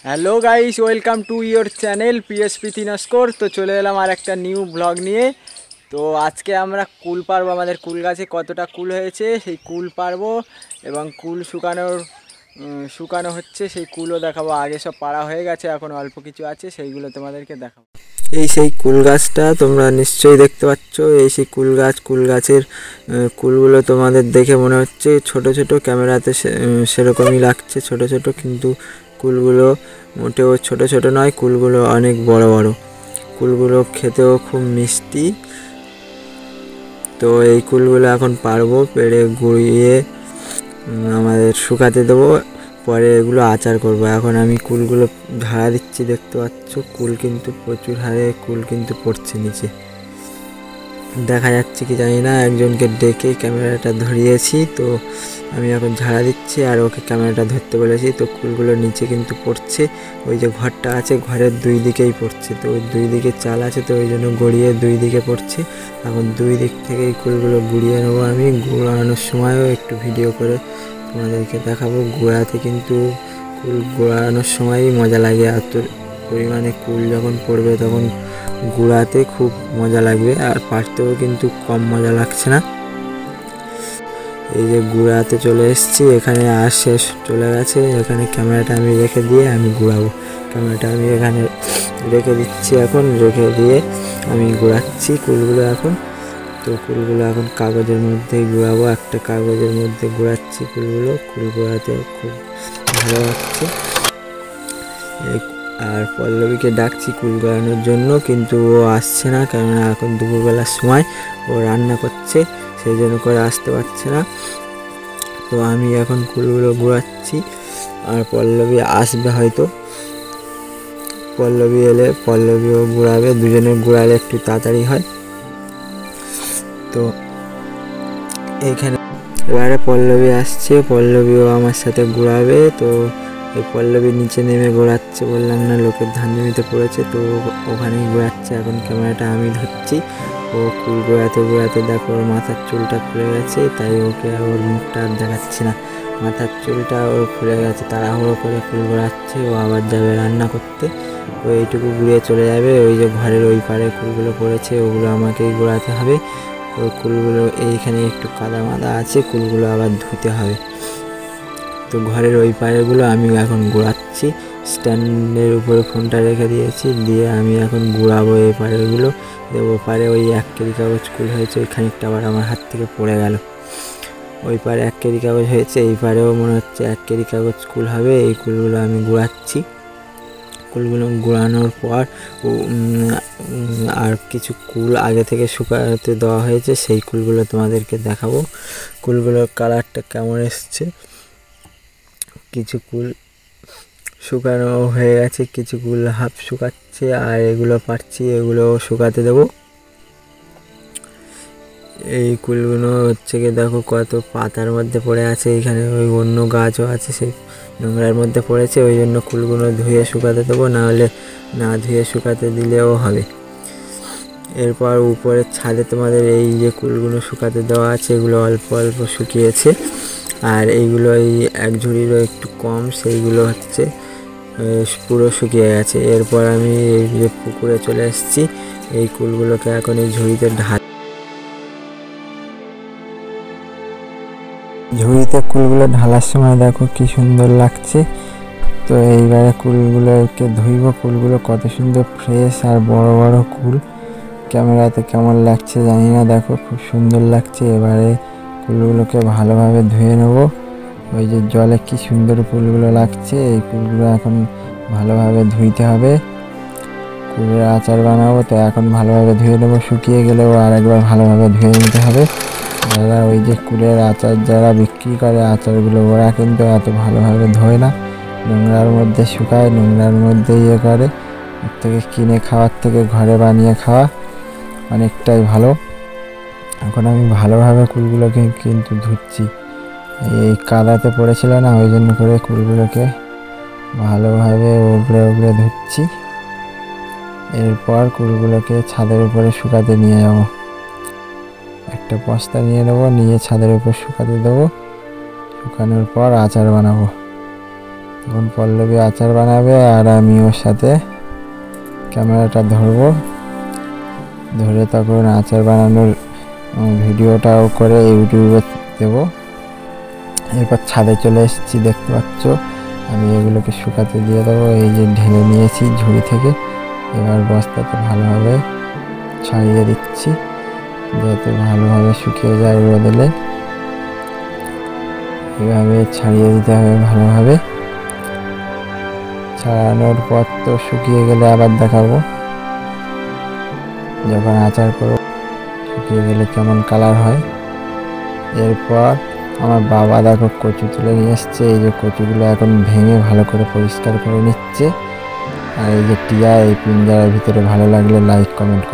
Hello guys, welcome to your channel PSP তিনস্কোর। তো চলে এলাম আর একটা নিউ ব্লগ নিয়ে। তো আজকে আমরা কুল পারবো, আমাদের কুল গাছে কতটা কুল হয়েছে সেই কুল পারবো এবং কুল শুকানো হচ্ছে, সেই কুলও দেখাবো। আগে সব পাড়া হয়ে গেছে, এখন অল্প কিছু আছে, সেইগুলো তোমাদেরকে দেখাবো। এই সেই কুল গাছটা তোমরা নিশ্চয়ই দেখতে পাচ্ছ। এই সেই কুল গাছ, কুল গাছের কুলগুলো তোমাদের দেখে মনে হচ্ছে ছোট ছোট, ক্যামেরাতে সেরকমই লাগছে ছোট ছোট, কিন্তু কুলগুলো মোটেও ছোট ছোট নয়, কুলগুলো অনেক বড় বড়। কুলগুলো খেতেও খুব মিষ্টি। তো এই কুলগুলো এখন পারবো, পেড়ে গুঁড়িয়ে আমাদের শুকাতে দেবো, পরে এগুলো আচার করব। এখন আমি কুলগুলো ঝাড়া দিচ্ছি, দেখতে পাচ্ছ কুল কিন্তু প্রচুর হারে কুল কিন্তু পড়ছে নিচে, দেখা যাচ্ছে কি জানি না। একজনকে ডেকে ক্যামেরাটা ধরিয়েছি, তো আমি এখন ঝাড়া দিচ্ছি আর ওকে ক্যামেরাটা ধরতে বলেছি। তো কুলগুলো নিচে কিন্তু পড়ছে, ওই যে ঘরটা আছে ঘরের দুই দিকেই পড়ছে, তো ওই দুই দিকে চাল আছে, তো ওই জন্য গড়িয়ে দুই দিকে পড়ছে। এখন দুই দিক থেকেই কুলগুলো গুঁড়িয়ে নেবো। আমি গুঁড়ানোর সময়ও একটু ভিডিও করে তোমাদেরকে দেখাবো। গুঁড়াতে কিন্তু কুল গুঁড়ানোর সময়ই মজা লাগে, এত পরিমাণে কুল যখন পড়বে তখন গুঁড়াতে খুব মজা লাগবে, আর পারতেও কিন্তু কম মজা লাগছে না। এই যে গুঁড়াতে চলে এসেছি, এখানে আর শেষ চলে গেছে। এখানে ক্যামেরাটা আমি রেখে দিয়ে আমি গুঁড়াবো। ক্যামেরাটা আমি এখানে রেখে দিচ্ছি, এখন রেখে দিয়ে আমি গুঁড়াচ্ছি কুলগুলো এখন। তো কুলগুলো এখন কাগজের মধ্যে গুঁড়াবো, একটা কাগজের মধ্যে গুঁড়াচ্ছি কুলগুলো। কুল গুঁড়াতে খুব ভালো লাগছে। আর পল্লবীকে ডাকছি কুল গড়ানোর জন্য, কিন্তু ও আসছে না, কেননা এখন দুপুরবেলার সময় ও রান্না করছে, সেই জন্য করে আসতে পারছে না। তো আমি এখন কুলগুলো গুঁড়াচ্ছি, আর পল্লবী আসবে হয়তো। পল্লবী এলে পল্লবীও গুঁড়াবে, দুজনে গুঁড়ালে একটু তাড়াতাড়ি হয়। তো এইখানে এবারে পল্লবী আসছে, পল্লবীও আমার সাথে গুঁড়াবে। তো এই পল্লবী নিচে নেমে ঘোরাচ্ছে, বললাম না লোকের ধান জমিতে পড়েছে, তো ওখানেই ঘোরাচ্ছে। এখন ক্যামেরাটা আমি ধরছি। ও কুল ঘোরাতে ঘোরাতে দেখো ওর মাথার চুলটা খুলে গেছে, তাই ওকে ওর মুখটা আর দেখাচ্ছি না। মাথার চুলটা ওর খুলে গেছে, তাড়াহুড়ো করে কুল ঘোরাচ্ছে। ও আবার যাবে রান্না করতে, ও এইটুকু ঘুরিয়ে চলে যাবে। ওই যে ঘরের ওই পারে কুলগুলো পড়েছে, ওগুলো আমাকেই ঘোরাতে হবে। ওই কুলগুলো এইখানে একটু কাদা মাদা আছে, কুলগুলো আবার ধুতে হবে। তো ঘরের ওই পাড়েগুলো আমি এখন গুঁড়াচ্ছি, স্ট্যান্ডের উপরে ফোনটা রেখে দিয়েছি, দিয়ে আমি এখন গুঁড়াবো এই পাড়েগুলো। দেবো পাড়ে ওই 1 কেজি কাগজ কুল হয়েছে, ওই খানিকটা আবার আমার হাত থেকে পড়ে গেল। ওই পাড়ে 1 কেজি কাগজ হয়েছে, এই পাড়েও মনে হচ্ছে 1 কেজি কাগজ কুল হবে। এই কুলগুলো আমি গুঁড়াচ্ছি। কুলগুলো গুঁড়ানোর পর আর কিছু কুল আগে থেকে শুকাতে দেওয়া হয়েছে, সেই কুলগুলো তোমাদেরকে দেখাবো। কুলগুলোর কালারটা কেমন এসছে। কিছু কুল শুকানো হয়ে গেছে, কিছু কুল হাফ শুকাচ্ছে, আর এগুলো পাচ্ছি, এগুলো শুকাতে দেবো। এই কুলগুলো হচ্ছে কি দেখো কত পাতার মধ্যে পড়ে আছে, এখানে ওই অন্য গাছও আছে, সেই নোংরার মধ্যে পড়েছে, ওই জন্য কুলগুলো ধুয়ে শুকাতে দেবো, নাহলে না ধুয়ে শুকাতে দিলেও হবে। এরপর উপরের ছাদে তোমাদের এই যে কুলগুলো শুকাতে দেওয়া আছে, এগুলো অল্প অল্প শুকিয়েছে, আর এইগুলো এই 1 ঝুড়িরও একটু কম, সেইগুলো হচ্ছে পুরো শুকিয়ে গেছে। এরপর আমি এই যে পুকুরে চলে এসেছি, এই কুলগুলোকে এখন এই ঝুড়িতে ঝুড়িতে কুলগুলো ঢালার সময় দেখো কি সুন্দর লাগছে। তো এইবারে কুলগুলোকে ধুইব। কুলগুলো কত সুন্দর ফ্রেশ আর বড় বড় কুল, ক্যামেরাতে কেমন লাগছে জানি না, দেখো খুব সুন্দর লাগছে। এবারে কুলগুলোকে ভালোভাবে ধুয়ে নেব। ওই যে জলে কি সুন্দর কুলগুলো লাগছে, এই কুলগুলো এখন ভালোভাবে ধুইতে হবে। কুলের আচার বানাবো, তো এখন ভালোভাবে ধুয়ে নেবো। শুকিয়ে গেলেও আরেকবার ভালোভাবে ধুয়ে নিতে হবে। যারা ওই যে কুলের আচার যারা বিক্রি করে আচারগুলো, ওরা কিন্তু এত ভালোভাবে ধোয় না, নোংরার মধ্যে শুকায়, নোংরার মধ্যে ইয়ে করে। ওর থেকে কিনে খাওয়ার থেকে ঘরে বানিয়ে খাওয়া অনেকটাই ভালো। এখন আমি ভালোভাবে কুলগুলোকে কিন্তু ধুচ্ছি, এই কাদাতে পড়েছিল না, ওই জন্য করে কুলগুলোকে ভালোভাবে ওগড়ে ওগড়ে ধুচ্ছি। এরপর কুলগুলোকে ছাদের উপরে শুকাতে নিয়ে যাব। একটা বস্তা নিয়ে নেবো, নিয়ে ছাদের উপর শুকাতে দেবো। শুকানোর পর আচার বানাবো। এখন পল্লবী আচার বানাবে আর আমি ওর সাথে ক্যামেরাটা ধরবো, ধরে তখন আচার বানানোর ভিডিওটাও করে ইউটিউবে দেবো। এরপর ছাদে চলে এসেছি, দেখতে পাচ্ছ। আমি এগুলোকে শুকাতে দিয়ে দেবো। এই যে ঢেলে নিয়েছি ঝুড়ি থেকে, এবার বস্তাতে ভালোভাবে ছাড়িয়ে দিচ্ছি যাতে ভালোভাবে শুকিয়ে যায় রোদেলে। এভাবে ছাড়িয়ে দিতে হবে ভালোভাবে। ছাড়ানোর পর তো শুকিয়ে গেলে আবার দেখাবো যখন আচার করব শুকিয়ে গেলে কেমন কালার হয়। এরপর আমার বাবা দেখো কচু তুলে নিয়ে এসছে। এই যে কচুগুলো এখন ভেঙে ভালো করে পরিষ্কার করে নিচ্ছে। আর এই যে টিয়া, এই পিঞ্জারার ভিতরে। ভালো লাগলে লাইক কমেন্ট